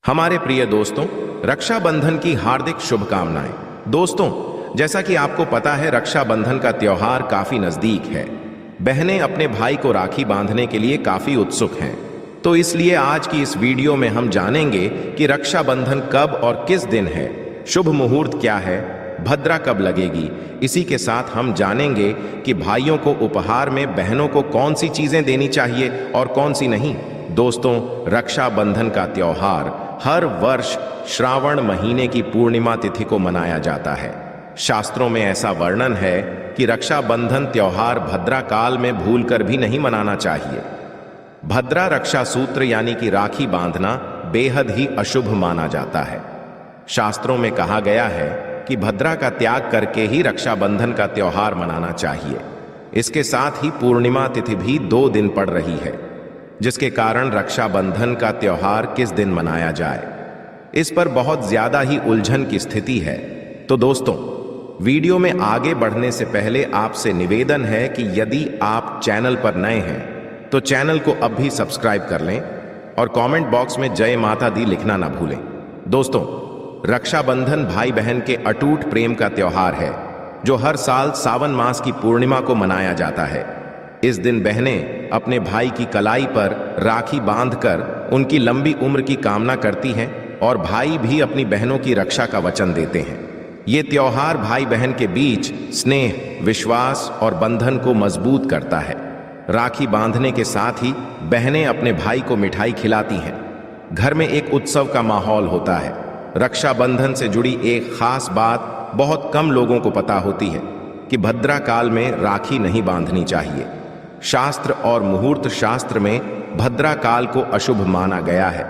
हमारे प्रिय दोस्तों, रक्षाबंधन की हार्दिक शुभकामनाएं। दोस्तों, जैसा कि आपको पता है, रक्षाबंधन का त्योहार काफी नजदीक है। बहनें अपने भाई को राखी बांधने के लिए काफी उत्सुक हैं। तो इसलिए आज की इस वीडियो में हम जानेंगे कि रक्षाबंधन कब और किस दिन है, शुभ मुहूर्त क्या है, भद्रा कब लगेगी। इसी के साथ हम जानेंगे कि भाइयों को उपहार में बहनों को कौन सी चीजें देनी चाहिए और कौन सी नहीं। दोस्तों, रक्षाबंधन का त्योहार हर वर्ष श्रावण महीने की पूर्णिमा तिथि को मनाया जाता है। शास्त्रों में ऐसा वर्णन है कि रक्षाबंधन त्योहार भद्रा काल में भूलकर भी नहीं मनाना चाहिए। भद्रा रक्षा सूत्र यानी कि राखी बांधना बेहद ही अशुभ माना जाता है। शास्त्रों में कहा गया है कि भद्रा का त्याग करके ही रक्षाबंधन का त्योहार मनाना चाहिए। इसके साथ ही पूर्णिमा तिथि भी 2 दिन पड़ रही है, जिसके कारण रक्षाबंधन का त्योहार किस दिन मनाया जाए, इस पर बहुत ज्यादा ही उलझन की स्थिति है। तो दोस्तों, वीडियो में आगे बढ़ने से पहले आपसे निवेदन है कि यदि आप चैनल पर नए हैं तो चैनल को अब भी सब्सक्राइब कर लें और कमेंट बॉक्स में जय माता दी लिखना ना भूलें। दोस्तों, रक्षाबंधन भाई बहन के अटूट प्रेम का त्योहार है, जो हर साल सावन मास की पूर्णिमा को मनाया जाता है। इस दिन बहनें अपने भाई की कलाई पर राखी बांधकर उनकी लंबी उम्र की कामना करती हैं और भाई भी अपनी बहनों की रक्षा का वचन देते हैं। ये त्योहार भाई बहन के बीच स्नेह, विश्वास और बंधन को मजबूत करता है। राखी बांधने के साथ ही बहनें अपने भाई को मिठाई खिलाती हैं। घर में एक उत्सव का माहौल होता है। रक्षाबंधन से जुड़ी एक खास बात बहुत कम लोगों को पता होती है कि भद्रा काल में राखी नहीं बांधनी चाहिए। शास्त्र और मुहूर्त शास्त्र में भद्रा काल को अशुभ माना गया है।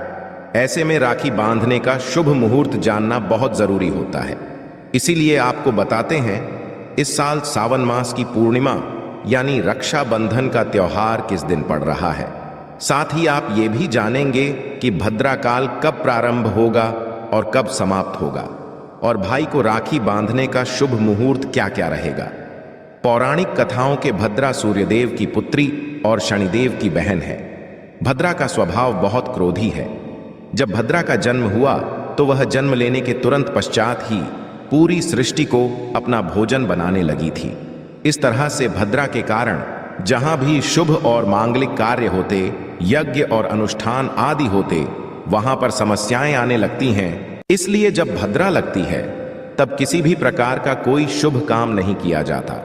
ऐसे में राखी बांधने का शुभ मुहूर्त जानना बहुत जरूरी होता है। इसीलिए आपको बताते हैं, इस साल सावन मास की पूर्णिमा यानी रक्षाबंधन का त्योहार किस दिन पड़ रहा है। साथ ही आप ये भी जानेंगे कि भद्रा काल कब प्रारंभ होगा और कब समाप्त होगा, और भाई को राखी बांधने का शुभ मुहूर्त क्या क्या रहेगा। पौराणिक कथाओं के भद्रा सूर्यदेव की पुत्री और शनिदेव की बहन है। भद्रा का स्वभाव बहुत क्रोधी है। जब भद्रा का जन्म हुआ तो वह जन्म लेने के तुरंत पश्चात ही पूरी सृष्टि को अपना भोजन बनाने लगी थी। इस तरह से भद्रा के कारण जहां भी शुभ और मांगलिक कार्य होते, यज्ञ और अनुष्ठान आदि होते, वहां पर समस्याएं आने लगती हैं। इसलिए जब भद्रा लगती है तब किसी भी प्रकार का कोई शुभ काम नहीं किया जाता।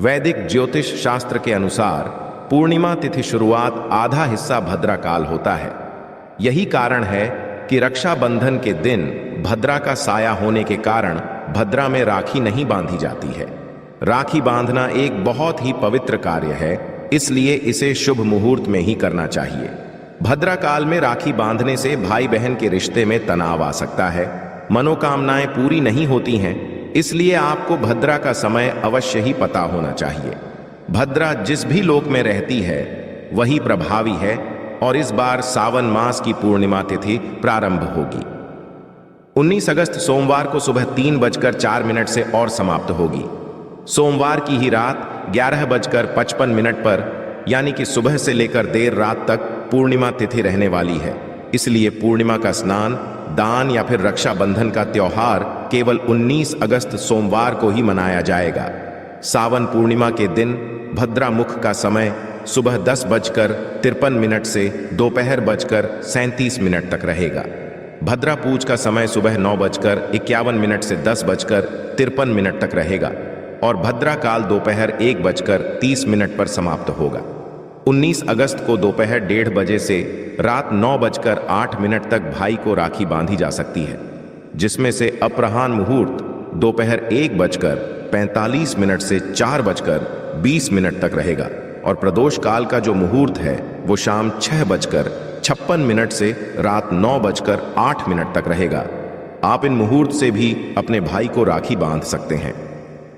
वैदिक ज्योतिष शास्त्र के अनुसार पूर्णिमा तिथि शुरुआत आधा हिस्सा भद्रा काल होता है। यही कारण है कि रक्षाबंधन के दिन भद्रा का साया होने के कारण भद्रा में राखी नहीं बांधी जाती है। राखी बांधना एक बहुत ही पवित्र कार्य है, इसलिए इसे शुभ मुहूर्त में ही करना चाहिए। भद्रा काल में राखी बांधने से भाई बहन के रिश्ते में तनाव आ सकता है, मनोकामनाएं पूरी नहीं होती हैं। इसलिए आपको भद्रा का समय अवश्य ही पता होना चाहिए। भद्रा जिस भी लोक में रहती है वही प्रभावी है, और इस बार सावन मास की पूर्णिमा तिथि प्रारंभ होगी 19 अगस्त सोमवार को सुबह 3:04 से और समाप्त होगी। सोमवार की ही रात 11:55 पर, यानी कि सुबह से लेकर देर रात तक पूर्णिमा तिथि रहने वाली है। इसलिए पूर्णिमा का स्नान, दान या फिर रक्षाबंधन का त्योहार केवल 19 अगस्त सोमवार को ही मनाया जाएगा। सावन पूर्णिमा के दिन भद्रा मुख का समय सुबह 10:53 से दोपहर 37:37 तक रहेगा। भद्रा पूज का समय सुबह 9:51 से 10:53 तक रहेगा और भद्रा काल दोपहर 1:30 पर समाप्त होगा। 19 अगस्त को दोपहर 1:30 बजे से रात 9:08 तक भाई को राखी बांधी जा सकती है, जिसमें से अपराह्न मुहूर्त दोपहर 1:45 से 4:20 तक रहेगा और प्रदोष काल का जो मुहूर्त है वो शाम 6:56 से रात 9:08 तक रहेगा। आप इन मुहूर्त से भी अपने भाई को राखी बांध सकते हैं।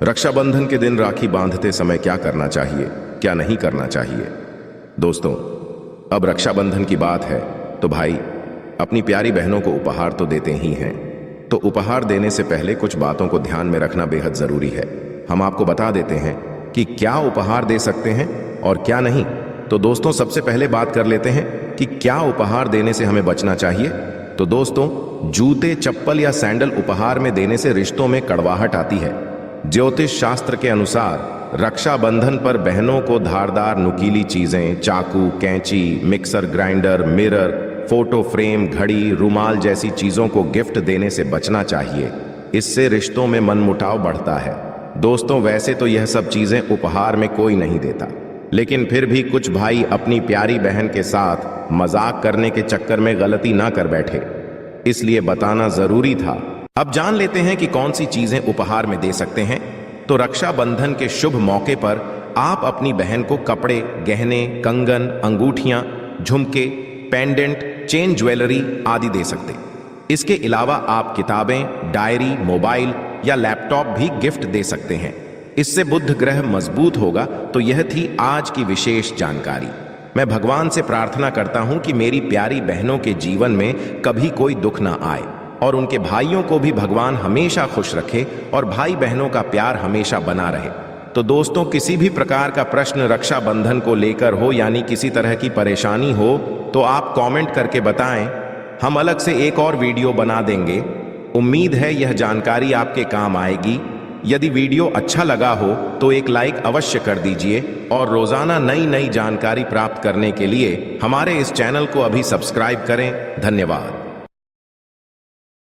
रक्षाबंधन के दिन राखी बांधते समय क्या करना चाहिए, क्या नहीं करना चाहिए। दोस्तों, अब रक्षाबंधन की बात है तो भाई अपनी प्यारी बहनों को उपहार तो देते ही हैं, तो उपहार देने से पहले कुछ बातों को ध्यान में रखना बेहद जरूरी है। हम आपको बता देते हैं कि क्या उपहार दे सकते हैं और क्या नहीं। तो दोस्तों, सबसे पहले बात कर लेते हैं कि क्या उपहार देने से हमें बचना चाहिए। तो दोस्तों, जूते, चप्पल या सैंडल उपहार में देने से रिश्तों में कड़वाहट आती है। ज्योतिष शास्त्र के अनुसार रक्षाबंधन पर बहनों को धारदार नुकीली चीजें, चाकू, कैंची, mixer grinder, mirror, photo frame, घड़ी, रुमाल जैसी चीजों को गिफ्ट देने से बचना चाहिए। इससे रिश्तों में मनमुटाव बढ़ता है। दोस्तों, वैसे तो यह सब चीजें उपहार में कोई नहीं देता, लेकिन फिर भी कुछ भाई अपनी प्यारी बहन के साथ मजाक करने के चक्कर में गलती ना कर बैठे, इसलिए बताना जरूरी था। अब जान लेते हैं कि कौन सी चीजें उपहार में दे सकते हैं। तो रक्षाबंधन के शुभ मौके पर आप अपनी बहन को कपड़े, गहने, कंगन, अंगूठियां, झुमके, पेंडेंट, चेन ज्वेलरी आदि दे सकते। इसके अलावा आप किताबें, डायरी, मोबाइल या लैपटॉप भी गिफ्ट दे सकते हैं। इससे बुध ग्रह मजबूत होगा। तो यह थी आज की विशेष जानकारी। मैं भगवान से प्रार्थना करता हूं कि मेरी प्यारी बहनों के जीवन में कभी कोई दुख ना आए और उनके भाइयों को भी भगवान हमेशा खुश रखे और भाई बहनों का प्यार हमेशा बना रहे। तो दोस्तों, किसी भी प्रकार का प्रश्न रक्षाबंधन को लेकर हो, यानी किसी तरह की परेशानी हो, तो आप कमेंट करके बताएं। हम अलग से एक और वीडियो बना देंगे। उम्मीद है यह जानकारी आपके काम आएगी। यदि वीडियो अच्छा लगा हो तो एक लाइक अवश्य कर दीजिए और रोजाना नई नई जानकारी प्राप्त करने के लिए हमारे इस चैनल को अभी सब्सक्राइब करें। धन्यवाद।